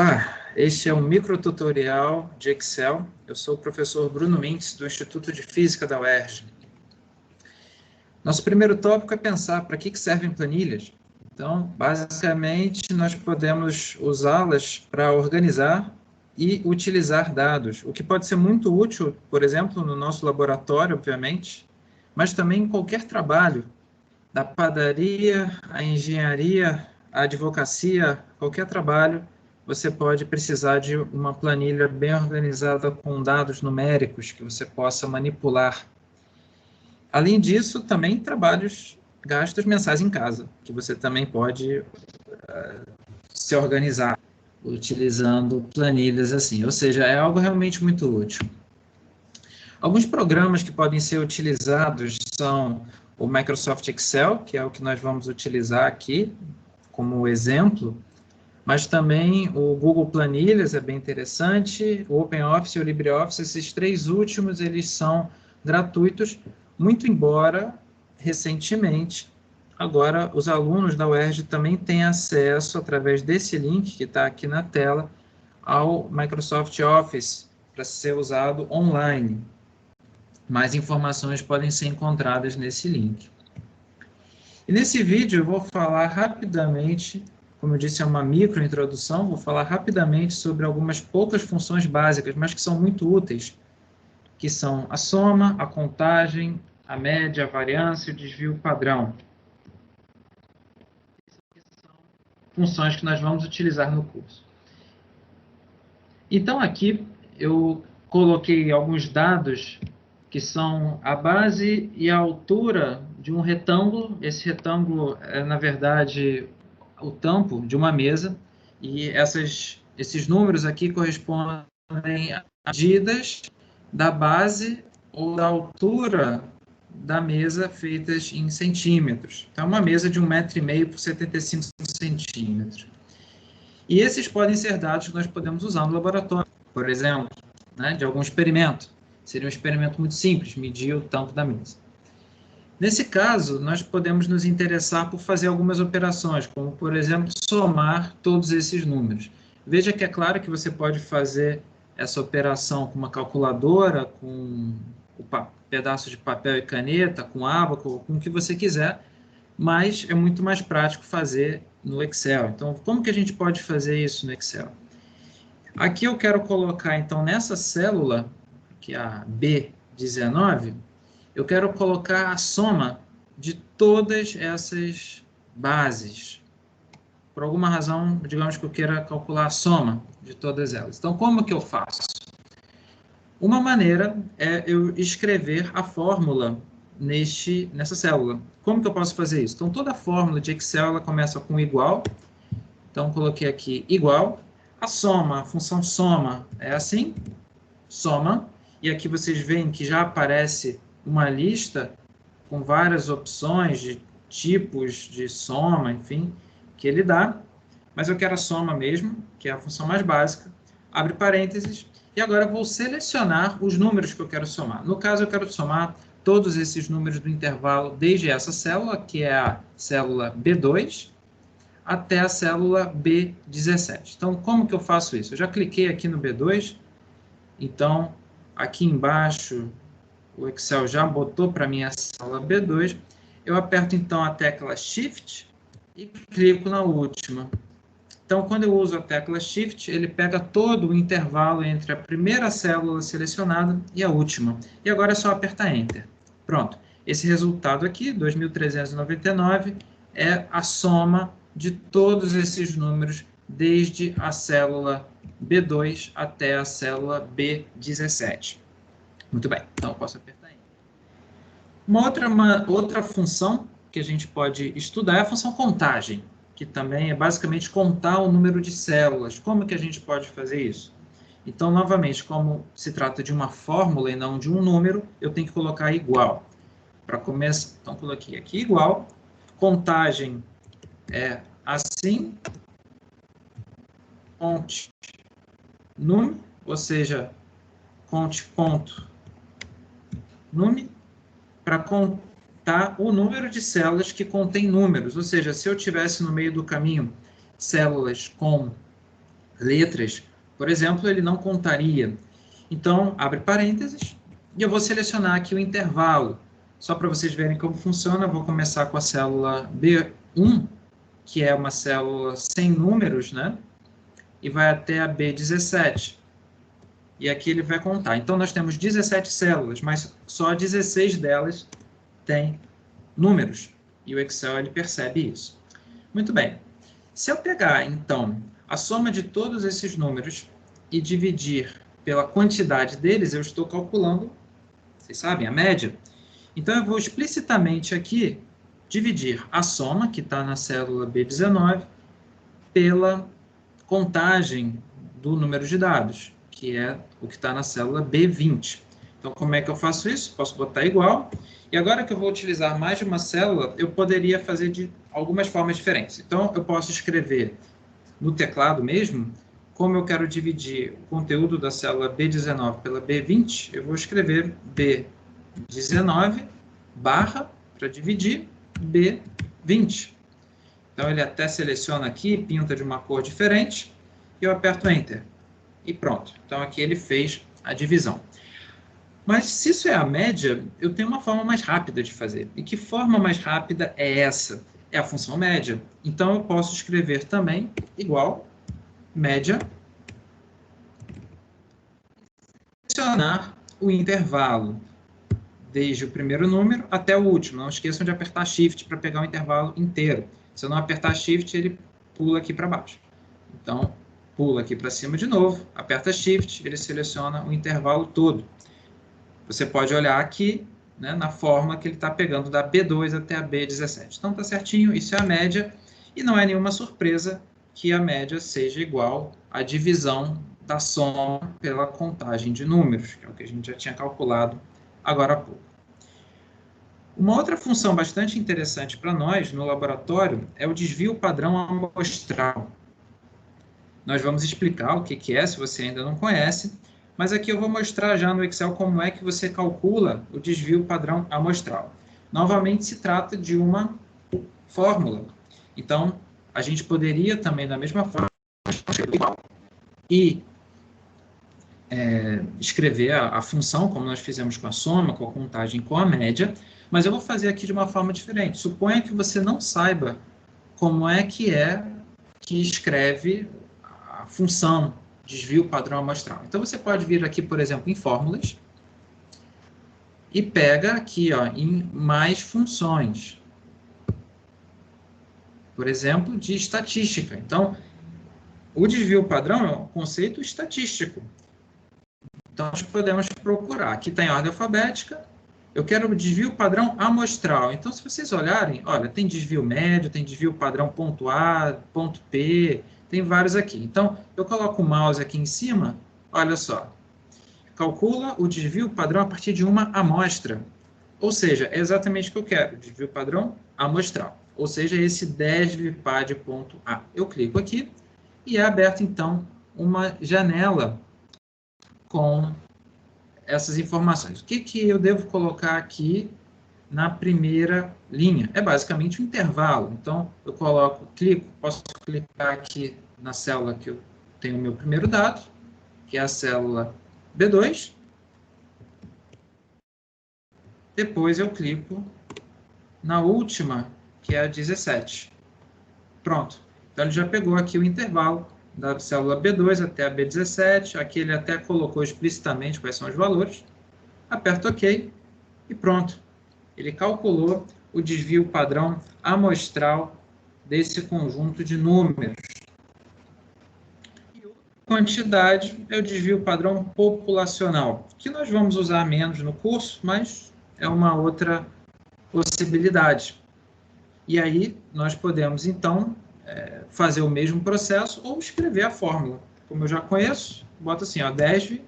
Olá, este é um microtutorial de Excel. Eu sou o professor Bruno Mintz, do Instituto de Física da UERJ. Nosso primeiro tópico é pensar para que servem planilhas. Então, basicamente, nós podemos usá-las para organizar e utilizar dados, o que pode ser muito útil, por exemplo, no nosso laboratório, obviamente, mas também em qualquer trabalho, da padaria, à engenharia, à advocacia, qualquer trabalho, você pode precisar de uma planilha bem organizada com dados numéricos que você possa manipular. Além disso, também gastos mensais em casa, que você também pode se organizar utilizando planilhas assim. Ou seja, é algo realmente muito útil. Alguns programas que podem ser utilizados são o Microsoft Excel, que é o que nós vamos utilizar aqui como exemplo, mas também o Google Planilhas é bem interessante, o OpenOffice e o LibreOffice, esses três últimos, eles são gratuitos, muito embora, recentemente, agora os alunos da UERJ também têm acesso, através desse link que está aqui na tela, ao Microsoft Office, para ser usado online. Mais informações podem ser encontradas nesse link. E nesse vídeo eu vou falar rapidamente, como eu disse, é uma microintrodução, vou falar rapidamente sobre algumas poucas funções básicas, mas que são muito úteis, que são a soma, a contagem, a média, a variância e o desvio padrão. São funções que nós vamos utilizar no curso. Então aqui eu coloquei alguns dados que são a base e a altura de um retângulo. Esse retângulo é, na verdade, o tampo de uma mesa, e esses números aqui correspondem a medidas da base ou da altura da mesa feitas em centímetros. Então, uma mesa de 1,5 m por 75 centímetros. E esses podem ser dados que nós podemos usar no laboratório, por exemplo, né, de algum experimento. Seria um experimento muito simples, medir o tampo da mesa. Nesse caso, nós podemos nos interessar por fazer algumas operações, como, por exemplo, somar todos esses números. Veja que é claro que você pode fazer essa operação com uma calculadora, com pedaço de papel e caneta, com ábaco, com o que você quiser, mas é muito mais prático fazer no Excel. Então, como que a gente pode fazer isso no Excel? Aqui eu quero colocar, então, nessa célula, que é a B19, eu quero colocar a soma de todas essas bases. Por alguma razão, digamos que eu queira calcular a soma de todas elas. Então, como que eu faço? Uma maneira é eu escrever a fórmula nessa célula. Como que eu posso fazer isso? Então, toda a fórmula de Excel ela começa com igual. Então, coloquei aqui igual. A soma, a função soma é assim, soma. E aqui vocês veem que já aparece uma lista com várias opções de tipos de soma, enfim, que ele dá. Mas eu quero a soma mesmo, que é a função mais básica. Abre parênteses. E agora eu vou selecionar os números que eu quero somar. No caso, eu quero somar todos esses números do intervalo desde essa célula, que é a célula B2, até a célula B17. Então, como que eu faço isso? Eu já cliquei aqui no B2, então, aqui embaixo, o Excel já botou para mim a célula B2, eu aperto então a tecla Shift e clico na última. Então, quando eu uso a tecla Shift, ele pega todo o intervalo entre a primeira célula selecionada e a última. E agora é só apertar Enter. Pronto. Esse resultado aqui, 2.399, é a soma de todos esses números desde a célula B2 até a célula B17. Muito bem, então eu posso apertar Enter. Uma outra função que a gente pode estudar é a função contagem, que também é basicamente contar o número de células. Como que a gente pode fazer isso? Então, novamente, como se trata de uma fórmula e não de um número, eu tenho que colocar igual. Para começar, então coloquei aqui igual. Contagem é assim. Conte num, ou seja, conte ponto num, para contar o número de células que contém números. Ou seja, se eu tivesse no meio do caminho células com letras, por exemplo, ele não contaria. Então, abre parênteses, e eu vou selecionar aqui o intervalo. Só para vocês verem como funciona, eu vou começar com a célula B1, que é uma célula sem números, né? E vai até a B17. E aqui ele vai contar. Então, nós temos 17 células, mas só 16 delas têm números. E o Excel ele percebe isso. Muito bem. Se eu pegar, então, a soma de todos esses números e dividir pela quantidade deles, eu estou calculando, vocês sabem, a média. Então, eu vou explicitamente aqui dividir a soma, que está na célula B19, pela contagem do número de dados, que é o que está na célula B20. Então, como é que eu faço isso? Posso botar igual. E agora que eu vou utilizar mais de uma célula, eu poderia fazer de algumas formas diferentes. Então, eu posso escrever no teclado mesmo, como eu quero dividir o conteúdo da célula B19 pela B20, eu vou escrever B19 barra, para dividir, B20. Então, ele até seleciona aqui, pinta de uma cor diferente, e eu aperto Enter. E pronto. Então, aqui ele fez a divisão. Mas, se isso é a média, eu tenho uma forma mais rápida de fazer. E que forma mais rápida é essa? É a função média. Então, eu posso escrever também igual média, selecionar o intervalo desde o primeiro número até o último. Não esqueçam de apertar Shift para pegar o intervalo inteiro. Se eu não apertar Shift, ele pula aqui para baixo. Então, pula aqui para cima de novo, aperta Shift, ele seleciona o intervalo todo. Você pode olhar aqui, né, na forma que ele está pegando da B2 até a B17. Então, está certinho, isso é a média, e não é nenhuma surpresa que a média seja igual à divisão da soma pela contagem de números, que é o que a gente já tinha calculado agora há pouco. Uma outra função bastante interessante para nós no laboratório é o desvio padrão amostral. Nós vamos explicar o que é, se você ainda não conhece, mas aqui eu vou mostrar já no Excel como é que você calcula o desvio padrão amostral. Novamente, se trata de uma fórmula. Então, a gente poderia também, da mesma forma, e escrever a função, como nós fizemos com a soma, com a contagem, com a média, mas eu vou fazer aqui de uma forma diferente. Suponha que você não saiba como é que escreve a função desvio padrão amostral. Então, você pode vir aqui, por exemplo, em fórmulas, e pega aqui, ó, em mais funções. Por exemplo, de estatística. Então, o desvio padrão é um conceito estatístico. Então, nós podemos procurar. Aqui está em ordem alfabética. Eu quero o desvio padrão amostral. Então, se vocês olharem, olha, tem desvio médio, tem desvio padrão ponto A, ponto P, tem vários aqui. Então, eu coloco o mouse aqui em cima, olha só. Calcula o desvio padrão a partir de uma amostra. Ou seja, é exatamente o que eu quero, desvio padrão amostral. Ou seja, esse desvpad.a. Eu clico aqui e é aberta, então, uma janela com essas informações. O que eu devo colocar aqui na primeira linha? É basicamente um intervalo. Então, eu posso clicar aqui na célula que eu tenho o meu primeiro dado, que é a célula B2. Depois eu clico na última, que é a 17. Pronto. Então, ele já pegou aqui o intervalo da célula B2 até a B17. Aqui ele até colocou explicitamente quais são os valores. Aperto OK e pronto. Ele calculou o desvio padrão amostral desse conjunto de números. E a quantidade é o desvio padrão populacional, que nós vamos usar menos no curso, mas é uma outra possibilidade. E aí, nós podemos, então, fazer o mesmo processo ou escrever a fórmula. Como eu já conheço, bota assim, ó, desvpad.p,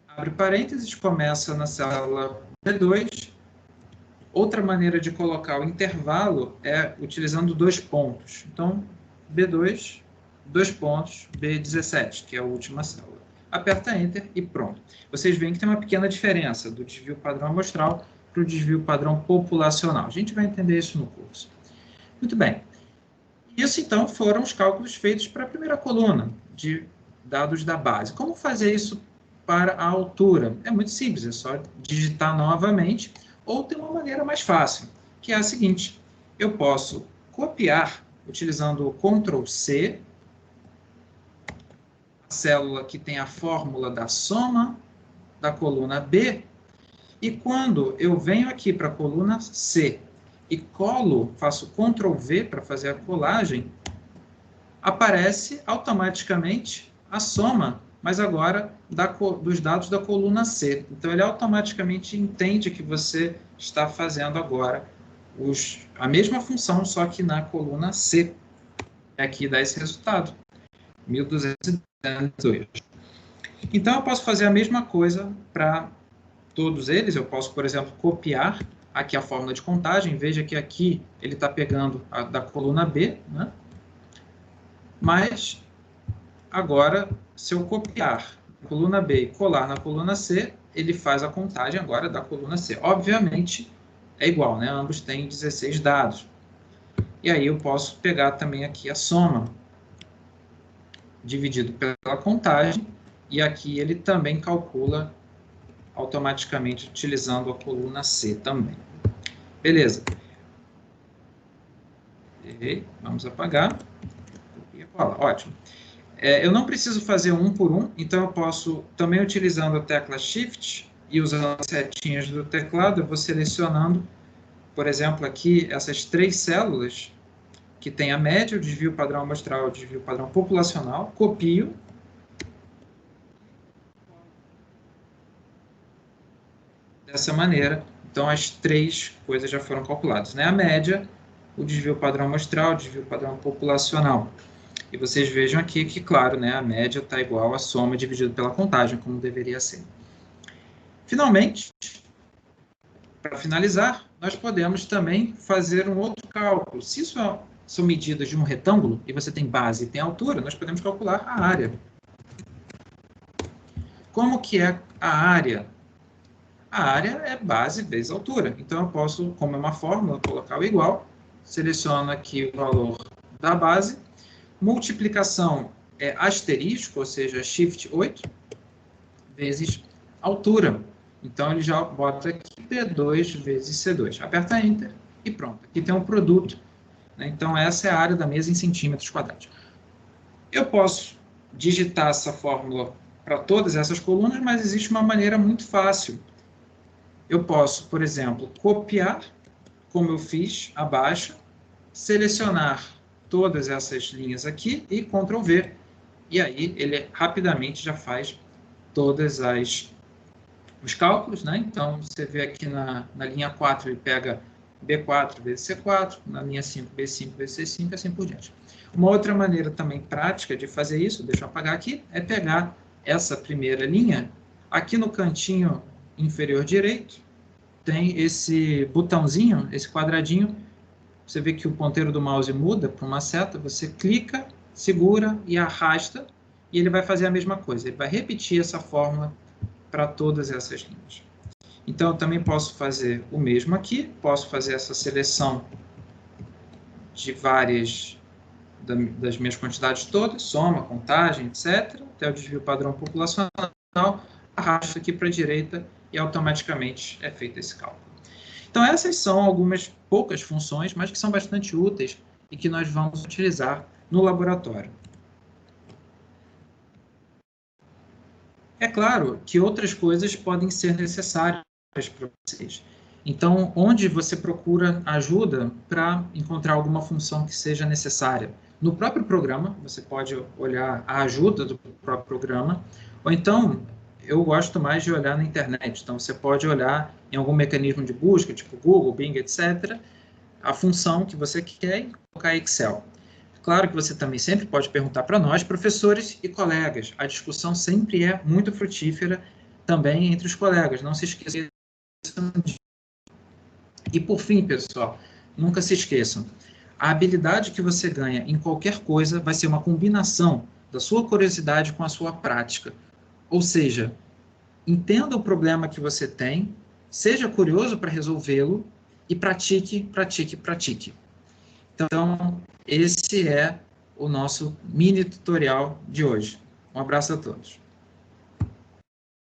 abre parênteses, começa na célula B2. Outra maneira de colocar o intervalo é utilizando dois pontos. Então, B2, dois pontos, B17, que é a última célula. Aperta Enter e pronto. Vocês veem que tem uma pequena diferença do desvio padrão amostral para o desvio padrão populacional. A gente vai entender isso no curso. Muito bem. Isso, então, foram os cálculos feitos para a primeira coluna de dados da base. Como fazer isso para a altura? É muito simples, é só digitar novamente, ou tem uma maneira mais fácil, que é a seguinte: eu posso copiar, utilizando o Ctrl+C, a célula que tem a fórmula da soma da coluna B, e quando eu venho aqui para a coluna C e colo, faço Ctrl+V para fazer a colagem, aparece automaticamente a soma, mas agora dos dados da coluna C. Então, ele automaticamente entende que você está fazendo agora a mesma função, só que na coluna C. Aqui dá esse resultado, 1.218. Então, eu posso fazer a mesma coisa para todos eles. Eu posso, por exemplo, copiar aqui a fórmula de contagem. Veja que aqui ele está pegando a da coluna B, né? Mas, agora, se eu copiar a coluna B e colar na coluna C, ele faz a contagem agora da coluna C. Obviamente, é igual, né? Ambos têm 16 dados. E aí eu posso pegar também aqui a soma, dividido pela contagem, e aqui ele também calcula automaticamente utilizando a coluna C também. Beleza. E vamos apagar. Copia e cola. Ótimo. Eu não preciso fazer um por um, então eu posso, também utilizando a tecla Shift e usando as setinhas do teclado, eu vou selecionando, por exemplo, aqui, essas 3 células, que tem a média, o desvio padrão amostral, o desvio padrão populacional, copio, dessa maneira. Então, as 3 coisas já foram calculadas, né? A média, o desvio padrão amostral, o desvio padrão populacional. E vocês vejam aqui que, claro, né, a média está igual à soma dividido pela contagem, como deveria ser. Finalmente, para finalizar, nós podemos também fazer um outro cálculo. Se isso são medidas de um retângulo, e você tem base e tem altura, nós podemos calcular a área. Como que é a área? A área é base vezes altura. Então, eu posso, como é uma fórmula, colocar o igual, seleciono aqui o valor da base, multiplicação é asterisco, ou seja, Shift 8, vezes altura. Então, ele já bota aqui P2 vezes C2. Aperta Enter e pronto. Aqui tem um produto, né? Então, essa é a área da mesa em centímetros quadrados. Eu posso digitar essa fórmula para todas essas colunas, mas existe uma maneira muito fácil. Eu posso, por exemplo, copiar, como eu fiz abaixo, selecionar todas essas linhas aqui e Ctrl+V. E aí ele rapidamente já faz todos os cálculos, né? Então, você vê aqui na linha 4, ele pega B4 vezes C4, na linha 5, B5 vezes C5, e assim por diante. Uma outra maneira também prática de fazer isso, deixa eu apagar aqui, é pegar essa primeira linha, aqui no cantinho inferior direito, tem esse botãozinho, esse quadradinho. Você vê que o ponteiro do mouse muda para uma seta, você clica, segura e arrasta, e ele vai fazer a mesma coisa. Ele vai repetir essa fórmula para todas essas linhas. Então, eu também posso fazer o mesmo aqui, posso fazer essa seleção de várias das minhas quantidades todas, soma, contagem, etc., até o desvio padrão populacional, arrasto aqui para a direita e automaticamente é feito esse cálculo. Então, essas são algumas poucas funções, mas que são bastante úteis e que nós vamos utilizar no laboratório. É claro que outras coisas podem ser necessárias para vocês. Então, onde você procura ajuda para encontrar alguma função que seja necessária? No próprio programa, você pode olhar a ajuda do próprio programa, ou então, eu gosto mais de olhar na internet. Então, você pode olhar em algum mecanismo de busca, tipo Google, Bing, etc., a função que você quer e colocar Excel. Claro que você também sempre pode perguntar para nós, professores e colegas. A discussão sempre é muito frutífera também entre os colegas. Não se esqueçam disso. E, por fim, pessoal, nunca se esqueçam. A habilidade que você ganha em qualquer coisa vai ser uma combinação da sua curiosidade com a sua prática. Ou seja, entenda o problema que você tem seja curioso para resolvê-lo e pratique, pratique, pratique. Então, esse é o nosso mini tutorial de hoje. Um abraço a todos.